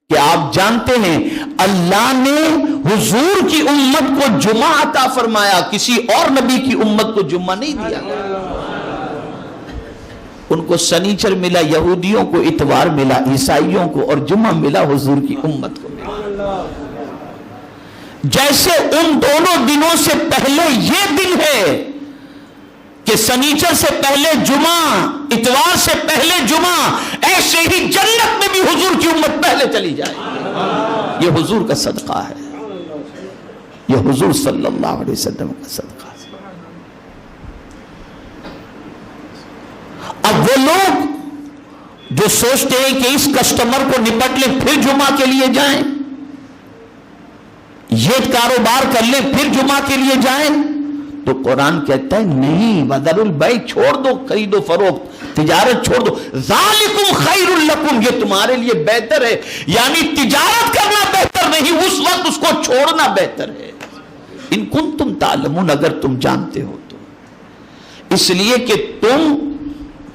کہ آپ جانتے ہیں اللہ نے حضور کی امت کو جمعہ عطا فرمایا، کسی اور نبی کی امت کو جمعہ نہیں دیا۔ ان کو سنیچر ملا، یہودیوں کو اتوار ملا، عیسائیوں کو، اور جمعہ ملا حضور کی امت کو ملا۔ جیسے ان دونوں دنوں سے پہلے یہ دن ہے کہ سنیچر سے پہلے جمعہ، اتوار سے پہلے جمعہ، ایسے ہی جنت میں بھی حضور کی امت پہلے چلی جائے گی۔ یہ حضور کا صدقہ ہے، یہ حضور صلی اللہ علیہ وسلم کا صدقہ ہے۔ اب وہ لوگ جو سوچتے ہیں کہ اس کسٹمر کو نپٹ لیں پھر جمعہ کے لیے جائیں، یہ کاروبار کر لیں پھر جمعہ کے لیے جائیں، تو قرآن کہتا ہے نہیں، وَذَرُوا الْبَيْعَ، چھوڑ دو خرید و فروخت، تجارت چھوڑ دو، ذَلِكُمْ خَيْرٌ لَكُمْ، یہ تمہارے لیے بہتر ہے۔ یعنی تجارت کرنا بہتر نہیں، اس وقت اس کو چھوڑنا بہتر ہے۔ ان کنتم تعلمون، اگر تم جانتے ہو تو، اس لیے کہ تم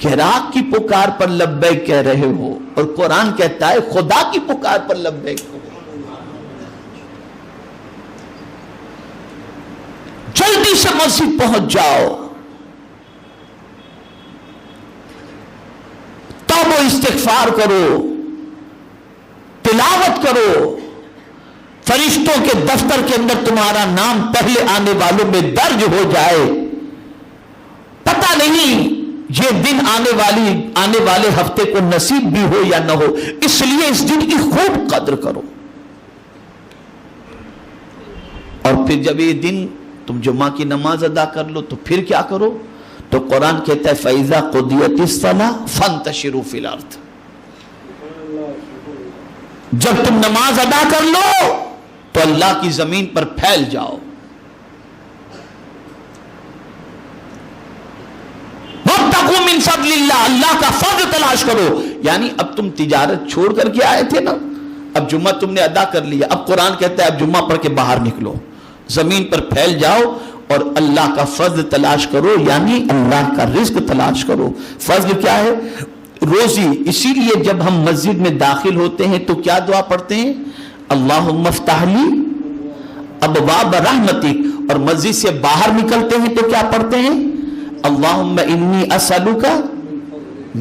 گراہک کی پکار پر لبیک کہہ رہے ہو، اور قرآن کہتا ہے خدا کی پکار پر لبیک ہو۔ جلدی سے مسجد پہنچ جاؤ، توبہ و استغفار کرو، تلاوت کرو، فرشتوں کے دفتر کے اندر تمہارا نام پہلے آنے والوں میں درج ہو جائے۔ پتہ نہیں یہ دن آنے والے ہفتے کو نصیب بھی ہو یا نہ ہو، اس لیے اس دن کی خوب قدر کرو۔ اور پھر جب یہ دن تم جمعہ کی نماز ادا کر لو تو پھر کیا کرو؟ تو قرآن کہتا ہے فَإِذَا قُضِيَتِ الصَّلَاةُ فَانْتَشِرُوا فِي الْأَرْضِ، جب تم نماز ادا کر لو تو اللہ کی زمین پر پھیل جاؤ۔ وَابْتَغُوا مِن فَضْلِ اللَّهِ، اللہ کا فضل تلاش کرو۔ یعنی اب تم تجارت چھوڑ کر کے آئے تھے نا، اب جمعہ تم نے ادا کر لیا، اب قرآن کہتا ہے اب جمعہ پڑھ کے باہر نکلو، زمین پر پھیل جاؤ اور اللہ کا فضل تلاش کرو، یعنی اللہ کا رزق تلاش کرو۔ فضل کیا ہے؟ روزی۔ اسی لیے جب ہم مسجد میں داخل ہوتے ہیں تو کیا دعا پڑھتے ہیں؟ اللہم افتح لی ابواب رحمتک، اور مسجد سے باہر نکلتے ہیں تو کیا پڑھتے ہیں؟ اللہم انی اسألک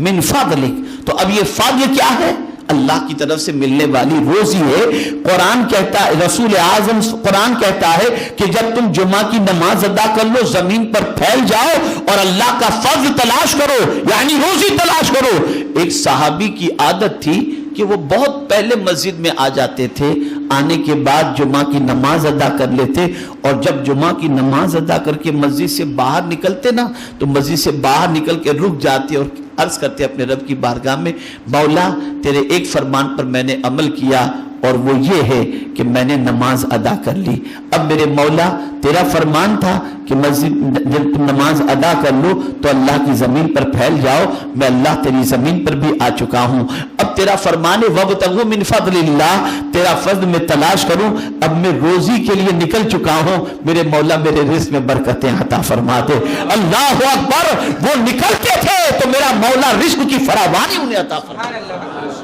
من فضلک۔ تو اب یہ فضل کیا ہے؟ اللہ کی طرف سے ملنے والی روزی ہے۔ قرآن کہتا ہے، رسول اعظم قرآن کہتا ہے کہ جب تم جمعہ کی نماز ادا کر لو، زمین پر پھیل جاؤ اور اللہ کا فضل تلاش کرو، یعنی روزی تلاش کرو۔ ایک صحابی کی عادت تھی کہ وہ بہت پہلے مسجد میں آ جاتے تھے، آنے کے بعد جمعہ کی نماز ادا کر لیتے، اور جب جمعہ کی نماز ادا کر کے مسجد سے باہر نکلتے نا تو مسجد سے باہر نکل کے رک جاتے اور عرض کرتے اپنے رب کی بارگاہ میں، مولا تیرے ایک فرمان پر میں نے عمل کیا، اور وہ یہ ہے کہ میں نے نماز ادا کر لی۔ اب میرے مولا تیرا فرمان تھا کہ مسجد جب تم نماز ادا کر لو تو اللہ کی زمین پر پھیل جاؤ، میں اللہ تیری زمین پر بھی آ چکا ہوں، اب تیرا فرمان ہے وَابْتَغُوا مِن فَضْلِ اللَّهِ، تیرا فضل میں تلاش کروں، اب میں روزی کے لیے نکل چکا ہوں، میرے مولا میرے رزق میں برکتیں عطا فرما دے۔ اللہ اکبر، وہ نکلتے تھے تو میرا مولا رزق کی فراوانی انہیں عطا فرما دے۔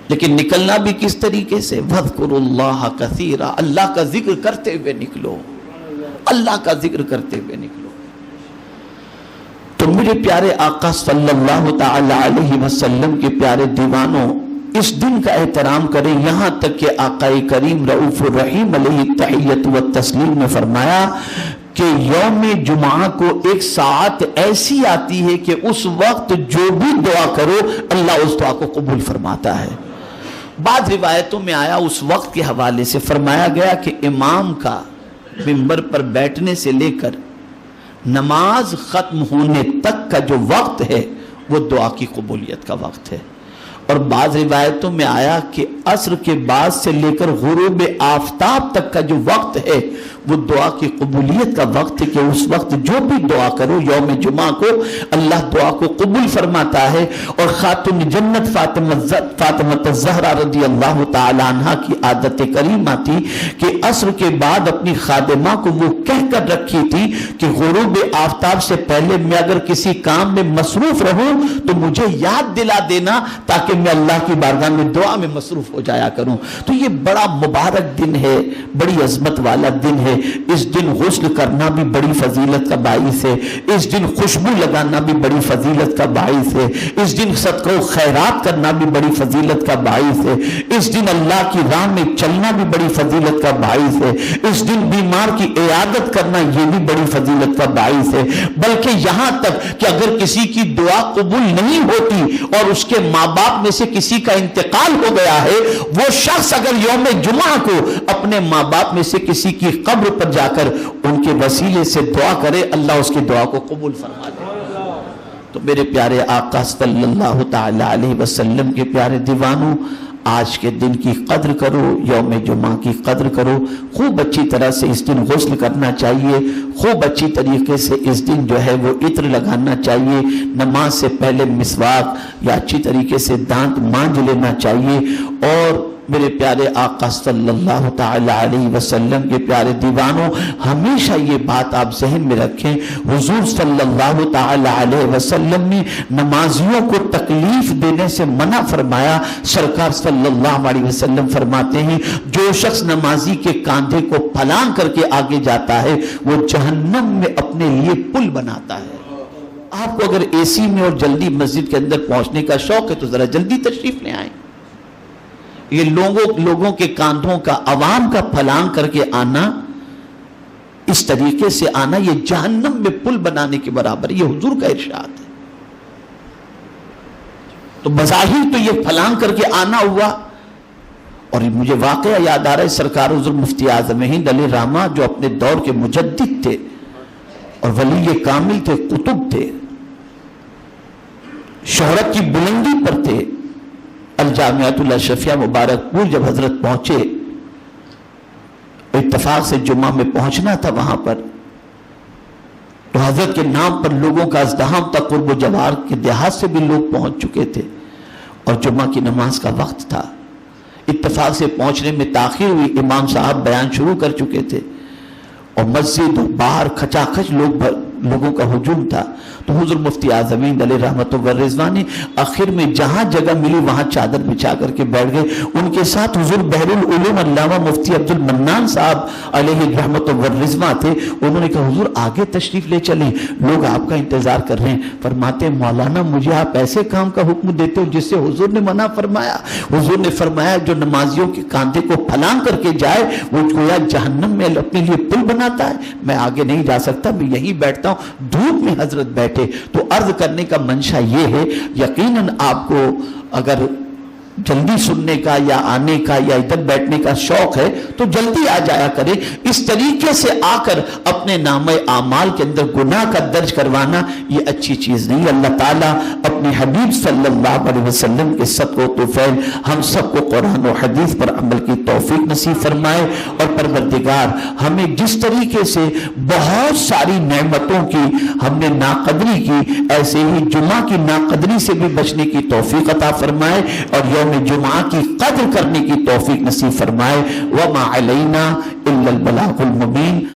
لیکن نکلنا بھی کس طریقے سے؟ وَاذْكُرُوا اللَّهَ كَثِيرًا، اللہ کا ذکر کرتے ہوئے نکلو، اللہ کا ذکر کرتے ہوئے نکلو۔ تو میرے پیارے آقا صلی اللہ تعالی علیہ وسلم کے پیارے دیوانوں، اس دن کا احترام کریں، یہاں تک کہ آقا کریم رؤوف الرحیم علیہ التحیۃ والتسلیم نے فرمایا کہ یوم جمعہ کو ایک ساعت ایسی آتی ہے کہ اس وقت جو بھی دعا کرو اللہ اس دعا کو قبول فرماتا ہے۔ بعض روایتوں میں آیا، اس وقت کے حوالے سے فرمایا گیا کہ امام کا منبر پر بیٹھنے سے لے کر نماز ختم ہونے تک کا جو وقت ہے وہ دعا کی قبولیت کا وقت ہے۔ اور بعض روایتوں میں آیا کہ عصر کے بعد سے لے کر غروب آفتاب تک کا جو وقت ہے وہ دعا کی قبولیت کا وقت ہے، کہ اس وقت جو بھی دعا کرو یوم جمعہ کو اللہ دعا کو قبول فرماتا ہے۔ اور خاتون جنت فاطمہ الزہرا رضی اللہ تعالی عنہ کی عادت کریمہ تھی کہ عصر کے بعد اپنی خادمہ کو وہ کہہ کر رکھی تھی کہ غروب آفتاب سے پہلے میں اگر کسی کام میں مصروف رہوں تو مجھے یاد دلا دینا، تاکہ کہ میں اللہ کی بارگاہ میں دعا میں مصروف ہو جایا کروں۔ تو یہ بڑا مبارک دن ہے، بڑی عظمت والا دن ہے۔ اس دن غسل کرنا بھی بڑی فضیلت کا باعث ہے، اس دن خوشبو لگانا بھی بڑی فضیلت کا باعث ہے، اس دن صدقہ و خیرات کرنا بھی بڑی فضیلت کا باعث ہے، اس دن اللہ کی راہ میں چلنا بھی بڑی فضیلت کا باعث ہے، اس دن بیمار کی عیادت کرنا یہ بھی بڑی فضیلت کا باعث ہے۔ بلکہ یہاں تک کہ اگر کسی کی دعا قبول نہیں ہوتی اور اس کے ماں باپ میں سے کسی کا انتقال ہو گیا ہے، وہ شخص اگر یوم جمعہ کو اپنے ماں باپ میں سے کسی کی قبر پر جا کر ان کے وسیلے سے دعا کرے، اللہ اس کی دعا کو قبول فرما دے۔ تو میرے پیارے آقا صلی اللہ تعالی علیہ وسلم کے پیارے دیوانوں، آج کے دن کی قدر کرو، یوم جمعہ کی قدر کرو، خوب اچھی طرح سے اس دن غسل کرنا چاہیے، خوب اچھی طریقے سے اس دن جو ہے وہ عطر لگانا چاہیے، نماز سے پہلے مسواک یا اچھی طریقے سے دانت مانجھ لینا چاہیے۔ اور میرے پیارے آقا صلی اللہ تعالی علیہ وسلم کے پیارے دیوانوں، ہمیشہ یہ بات آپ ذہن میں رکھیں، حضور صلی اللہ تعالی علیہ وسلم نے نمازیوں کو تکلیف دینے سے منع فرمایا۔ سرکار صلی اللہ علیہ وسلم فرماتے ہیں، جو شخص نمازی کے کاندھے کو پھلانگ کر کے آگے جاتا ہے وہ جہنم میں اپنے لیے پل بناتا ہے۔ آپ کو اگر اے سی میں اور جلدی مسجد کے اندر پہنچنے کا شوق ہے تو ذرا جلدی تشریف لے آئیں۔ یہ لوگوں کے کاندھوں کا، عوام کا پھلانگ کر کے آنا، اس طریقے سے آنا، یہ جہنم میں پل بنانے کے برابر، یہ حضور کا ارشاد ہے۔ تو بظاہر تو یہ پھلانگ کر کے آنا ہوا، اور مجھے واقعہ یاد آ رہا ہے، سرکار حضور مفتی اعظم ہند علیہ رحمہ جو اپنے دور کے مجدد تھے اور ولی کامل تھے، قطب تھے، شہرت کی بلندی پر تھے، الجامعۃ الاشرفیہ مبارک پور جب حضرت پہنچے، اتفاق سے جمعہ میں پہنچنا تھا وہاں پر، تو حضرت کے نام پر لوگوں کا ازدحام تھا، قرب و جوار کے دیہات سے بھی لوگ پہنچ چکے تھے، اور جمعہ کی نماز کا وقت تھا۔ اتفاق سے پہنچنے میں تاخیر ہوئی، امام صاحب بیان شروع کر چکے تھے، اور مسجد باہر کھچا کھچ لوگوں کا ہجوم تھا۔ تو حضور مفتی اعظم ہند علیہ رحمۃ و رضوان نے آخر میں جہاں جگہ ملی وہاں چادر بچھا کر کے بیٹھ گئے۔ ان کے ساتھ حضور بحر العلوم علامہ مفتی عبد المنان صاحب علیہ رحمۃ و رضوان تھے۔ انہوں نے کہا حضور آگے تشریف لے چلیں، لوگ آپ کا انتظار کر رہے ہیں۔ فرماتے مولانا مجھے آپ ایسے کام کا حکم دیتے ہو جس سے حضور نے منع فرمایا۔ حضور نے فرمایا جو نمازیوں کے کاندھے کو پھلانگ کر کے جائے وہ گویا جہنم میں اپنے لیے پل بناتا ہے۔ میں آگے نہیں جا سکتا، میں یہیں بیٹھتا ہوں۔ دھوپ میں حضرت بیٹھے، تو عرض کرنے کا منشا یہ ہے، یقیناً آپ کو اگر جلدی سننے کا یا آنے کا یا ادھر بیٹھنے کا شوق ہے تو جلدی آ جایا کرے۔ اس طریقے سے آ کر اپنے نامہ اعمال کے اندر گناہ کا درج کروانا یہ اچھی چیز نہیں۔ اللہ تعالیٰ اپنے حبیب صلی اللہ علیہ وسلم کے صدقہ و طفیل ہم سب کو قرآن و حدیث پر عمل کی توفیق نصیب فرمائے، اور پروردگار ہمیں جس طریقے سے بہت ساری نعمتوں کی ہم نے ناقدری کی، ایسے ہی جمعہ کی ناقدری سے بھی بچنے کی توفیق عطا فرمائے، اور یوم جمعہ کی قدر کرنے کی توفیق نصیب فرمائے۔ وما علینا الا البلاغ المبین۔